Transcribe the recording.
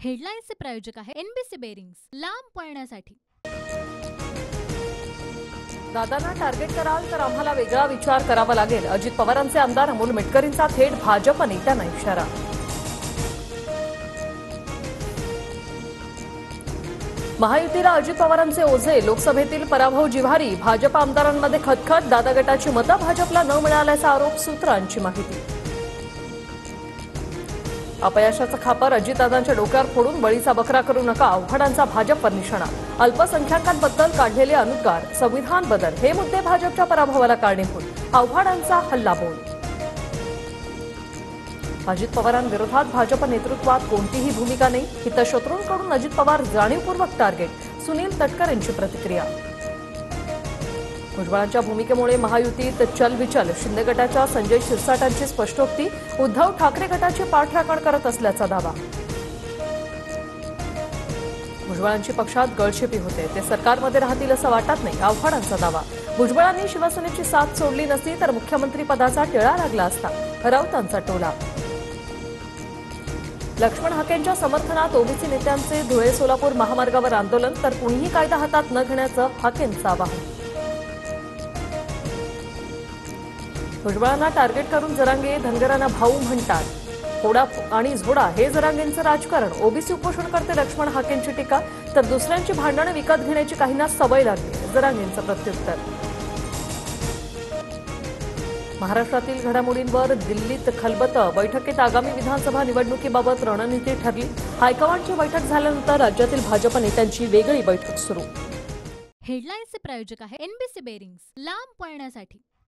हेडलाईन्सचे प्रायोजक आहे NBC bearings, लांब पळण्यासाठी। दादांना टार्गेट कराल तर आम्हाला वेगळा विचार करावा लागेल। अजित पवारांचे आमदार अमोल मेटकरींचा थेट भाजप नेत्यांना इशारा। महायुतीला अजित पवारांचे ओझे, लोकसभेतील पराभव जिव्हारी। भाजप आमदारांमध्ये खतखत, दादा गटाची मतं भाजपला न मिळाल्याचा आरोप, सूत्रांची माहिती। अपयशाचा खापर अजितदादांच्या डोक्यावर फोडून बळीचा बकरा करू नका, आव्हाडांचा भाजपवर निशाणा। अल्पसंख्याकांबद्दल काढलेले अनुद्गार, संविधान बदल हे मुद्दे भाजपच्या पराभवाला कारणीभूत, आव्हाडांचा हल्लाबोल। अजित पवारांविरोधात भाजप नेतृत्वात कोणतीही भूमिका नाही, हितशत्रूंकडून अजित पवार जाणीवपूर्वक टार्गेट, सुनील तटकर यांची प्रतिक्रिया। भुजबळांच्या भूमिकेमुळे महायुतीत चलबिचल, शिंदे गटाच्या संजय शिरसाटांची स्पष्टोक्ती, उद्धव ठाकरे गटाची पाठराखण करत असल्याचा दावा। भुजबळांची पक्षात गळचेपी होते, ते सरकारमध्ये राहतील असं वाटत नाही, आव्हाडांचा दावा। भुजबळांनी शिवसेनेची साथ सोडली नसती तर मुख्यमंत्री पदाचा टिळा लागला असता, राऊतांचा टोला। लक्ष्मण हाकेंच्या समर्थनात ओबीसी नेत्यांचे धुळे सोलापूर महामार्गावर आंदोलन, तर कुणीही कायदा हातात न घेण्याचं हाकेंचं आवाहन। भुजबळांना टार्गेट करून जरांगे धनगरांना भाऊ म्हणतात, फोडा आणि झोडा हे जरांगेंचं राजकारण। ओबीसी उपोषणकर्ते लक्ष्मण हाकेंची टीका, तर दुसऱ्यांची भांडणं विकत घेण्याची काहींना सवय लागली, जरांगेंचं प्रत्युत्तर। महाराष्ट्रातील घडामोडींवर दिल्लीत खलबतं, बैठकीत आगामी विधानसभा निवडणुकीबाबत रणनीती ठरली। हायकमांडची बैठक झाल्यानंतर राज्यातील भाजप नेत्यांची वेगळी बैठक सुरू। हेडलाईन्सचे प्रायोजक आहे एनबीसी बेरिंग्स, लांब पळण्यासाठी।